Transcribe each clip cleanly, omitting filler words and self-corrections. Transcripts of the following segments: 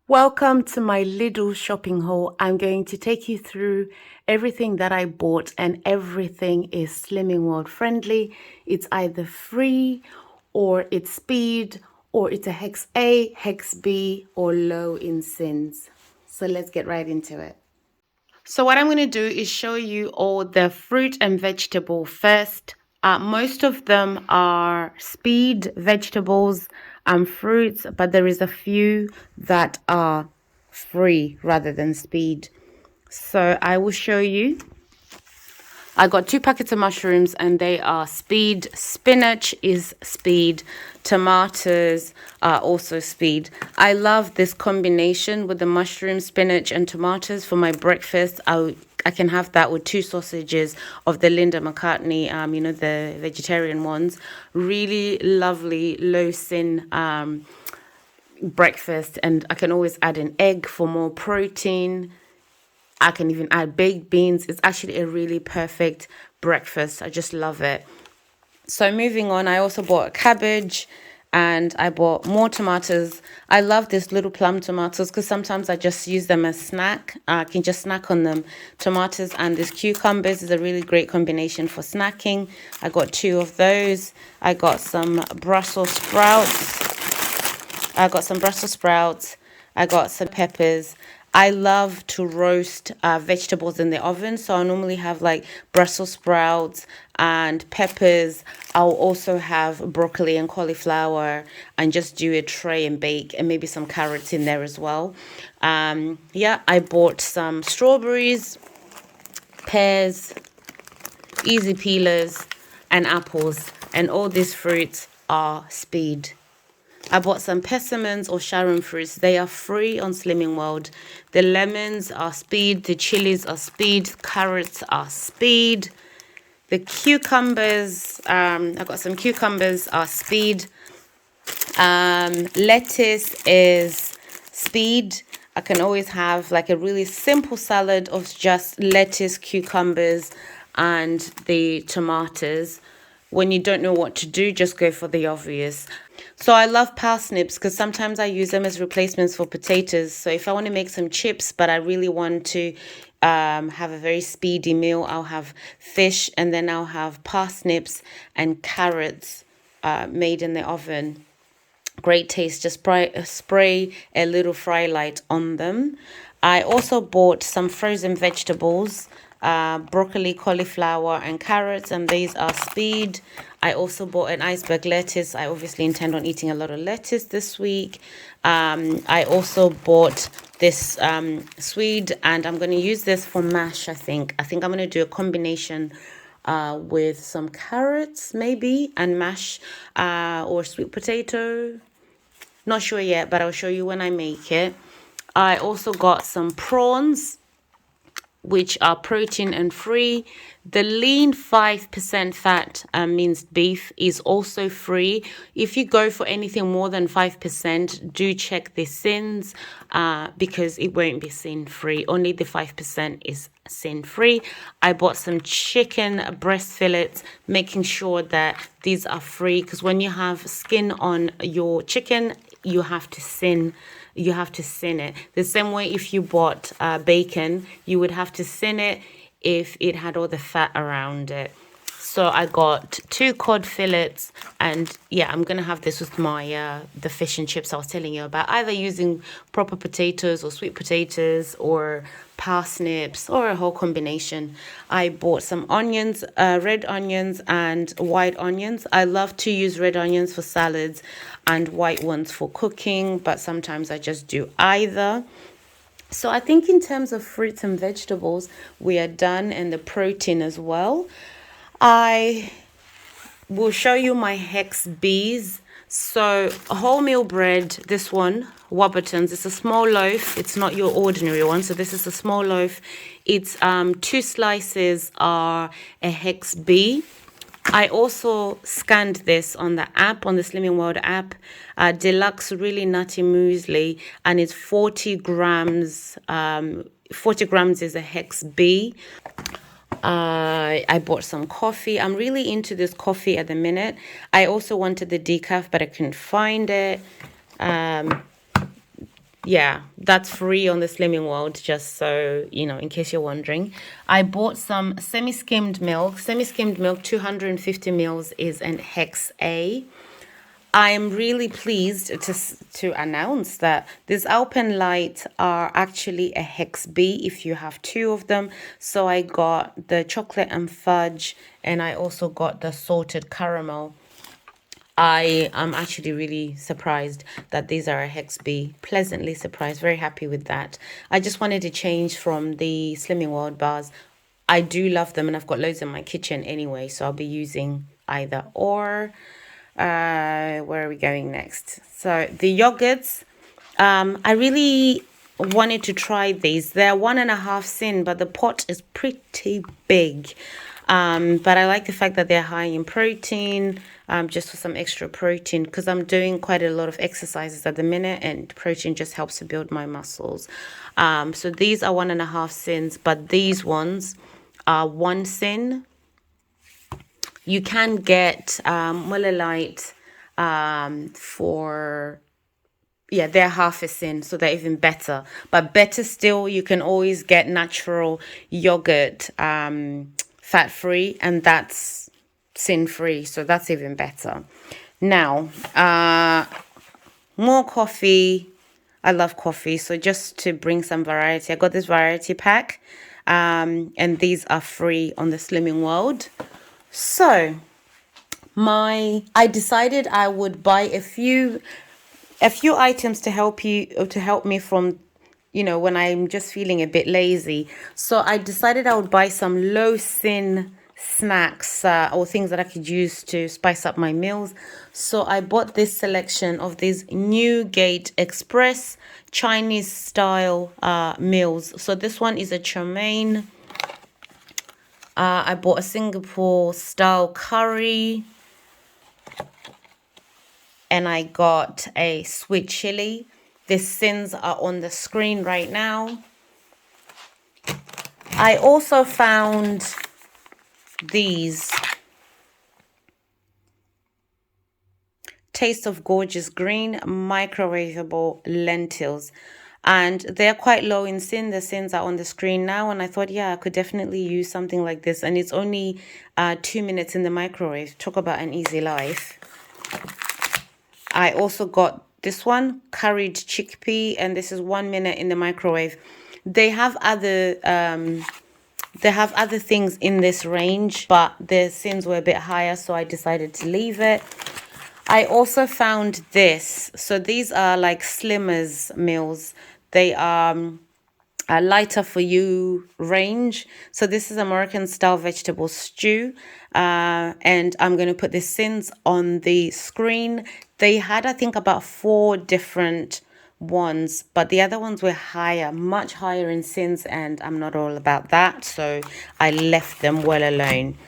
Welcome to my Lidl shopping haul. I'm going to take you through everything that I bought, and everything is Slimming World friendly. It's either free or it's speed or it's a hex A, hex B, or low in syns. So let's get right into it. So what I'm going to do is show you all the fruit and vegetable first. Most of them are speed vegetables and fruits, but there is a few that are free rather than speed. So I will show you. I got 2 packets of mushrooms and they are speed. Spinach is speed. Tomatoes are also speed. I love this combination with the mushroom, spinach and tomatoes for my breakfast. I can have that with 2 sausages of the Linda McCartney, the vegetarian ones. Really lovely, low sin breakfast. And I can always add an egg for more protein. I can even add baked beans. It's actually a really perfect breakfast. I just love it. So moving on, I also bought a cabbage and I bought more tomatoes. I love these little plum tomatoes because sometimes I just use them as snack. I can just snack on them. Tomatoes and these cucumbers is a really great combination for snacking. I got 2 of those. I got some Brussels sprouts. I got some peppers. I love to roast vegetables in the oven. So I normally have like Brussels sprouts and peppers. I'll also have broccoli and cauliflower and just do a tray and bake, and maybe some carrots in there as well. I bought some strawberries, pears, easy peelers, and apples. And all these fruits are speed. I bought some persimmons or Sharon fruits. They are free on Slimming World. The lemons are speed. The chilies are speed. Carrots are speed. The cucumbers, I got some cucumbers, are speed. Lettuce is speed. I can always have like a really simple salad of just lettuce, cucumbers, and the tomatoes. When you don't know what to do, just go for the obvious. So I love parsnips because sometimes I use them as replacements for potatoes. So if I want to make some chips, but I really want to have a very speedy meal, I'll have fish and then I'll have parsnips and carrots made in the oven. Great taste. Just spray a little fry light on them. I also bought some frozen vegetables, broccoli, cauliflower, and carrots, and these are speed. I also bought an iceberg lettuce. I obviously intend on eating a lot of lettuce this week. I also bought this Swede, and I'm going to use this for mash, I think. I'm going to do a combination with some carrots, maybe, and mash or sweet potato. Not sure yet, but I'll show you when I make it. I also got some prawns, which are protein and free. The lean 5% fat minced beef is also free. If you go for anything more than 5%, do check the syns because it won't be sin free. Only the 5% is sin free. I bought some chicken breast fillets, making sure that these are free because when you have skin on your chicken, you have to sin it. The same way if you bought bacon, you would have to sin it if it had all the fat around it. So I got 2 cod fillets, and yeah, I'm gonna have this with my the fish and chips I was telling you about, either using proper potatoes or sweet potatoes or parsnips or a whole combination. I bought some onions, red onions and white onions. I love to use red onions for salads and white ones for cooking, but sometimes I just do either. So I think in terms of fruits and vegetables, we are done, and the protein as well. I will show you my hex B's. So wholemeal bread, this one, Warburton's, it's a small loaf. It's not your ordinary one. So this is a small loaf. It's 2 slices are a hex B. I also scanned this on the app, on the Slimming World app, deluxe really nutty muesli, and it's 40 grams. 40 grams is a hex B. I bought some coffee. I'm really into this coffee at the minute. I also wanted the decaf, but I couldn't find it. Yeah, that's free on the Slimming World, just so you know, in case you're wondering. I bought some semi-skimmed milk. Semi-skimmed milk, 250 mils, is an hex A. I am really pleased to announce that these Alpenlight are actually a hex B if you have two of them. So I got the chocolate and fudge, and I also got the salted caramel. I am actually really surprised that these are a hex B. Pleasantly surprised, very happy with that. I just wanted to change from the Slimming World bars. I do love them, and I've got loads in my kitchen anyway, so I'll be using either or. Where are we going next? So the yogurts, I really wanted to try these. They're 1.5 syn, but the pot is pretty big. But I like the fact that they're high in protein, just for some extra protein, because I'm doing quite a lot of exercises at the minute, and protein just helps to build my muscles. So these are 1.5 syns, but these ones are 1 syn. You can get Muller Light for, yeah, they're half a syn, so they're even better. But better still, you can always get natural yogurt, fat-free, and that's sin-free, so that's even better. Now, more coffee. I love coffee, so just to bring some variety, I got this variety pack, and these are free on the Slimming World. So I decided I would buy a few items to help me from, when I'm just feeling a bit lazy. So I decided I would buy some low syn snacks, or things that I could use to spice up my meals. So I bought this selection of these Newgate Express Chinese style meals. So this one is a chow mein. I bought a Singapore style curry, and I got a sweet chili. The syns are on the screen right now. I also found these Taste of Gorgeous Green microwavable lentils, and they're quite low in syn. The syns are on the screen now, and I thought, yeah, I could definitely use something like this, and it's only 2 minutes in the microwave. Talk about an easy life. I also got this one, curried chickpea, and this is 1 minute in the microwave. They have other things in this range, but the syns were a bit higher, so I decided to leave it. I also found this. So these are like Slimmers meals. They are a lighter for you range. So this is American style vegetable stew. And I'm going to put the syns on the screen. They had, I think, about 4 different ones, but the other ones were higher, much higher in syns, and I'm not all about that. So I left them well alone.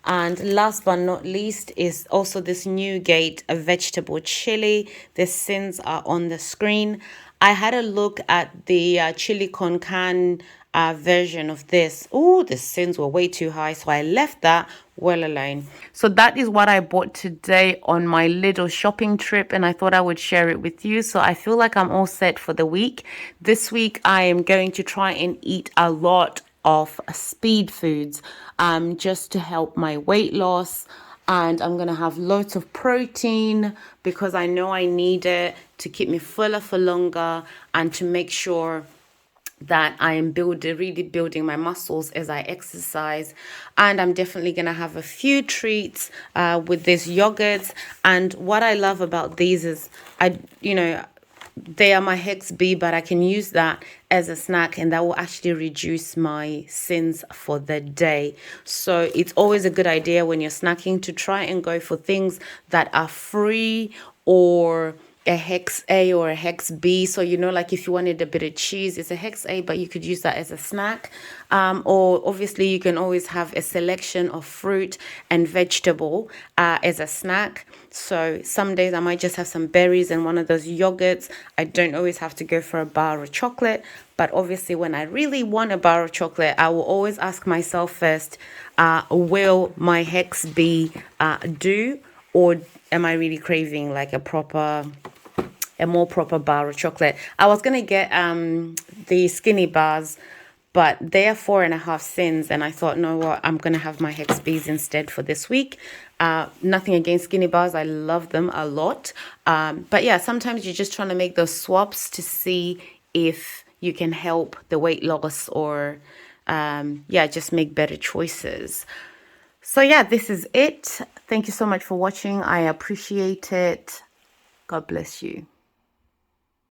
And last but not least is also this Newgate vegetable chili. The syns are on the screen. I had a look at the chili con carne version of this. Oh, the syns were way too high, so I left that well alone. So that is what I bought today on my little shopping trip, and I thought I would share it with you. So I feel like I'm all set for the week. This week I am going to try and eat a lot of speed foods, just to help my weight loss, and I'm gonna have loads of protein because I know I need it to keep me fuller for longer, and to make sure that I am really building my muscles as I exercise. And I'm definitely gonna have a few treats with these yogurts. And what I love about these is they are my hex B, but I can use that as a snack, and that will actually reduce my syns for the day. So it's always a good idea when you're snacking to try and go for things that are free, or a hex A or a hex B. So, like if you wanted a bit of cheese, it's a hex A, but you could use that as a snack. Or obviously you can always have a selection of fruit and vegetable as a snack. So some days I might just have some berries and one of those yogurts. I don't always have to go for a bar of chocolate. But obviously when I really want a bar of chocolate, I will always ask myself first, will my hex B do? Or am I really craving like a proper a more proper bar of chocolate. I was gonna get the skinny bars, but they are 4.5 syns, and I thought, no, what, I'm gonna have my hex bees instead for this week. Nothing against skinny bars, I love them a lot. But yeah, sometimes you're just trying to make those swaps to see if you can help the weight loss, or yeah, just make better choices. So yeah, this is it. Thank you so much for watching. I appreciate it. God bless you.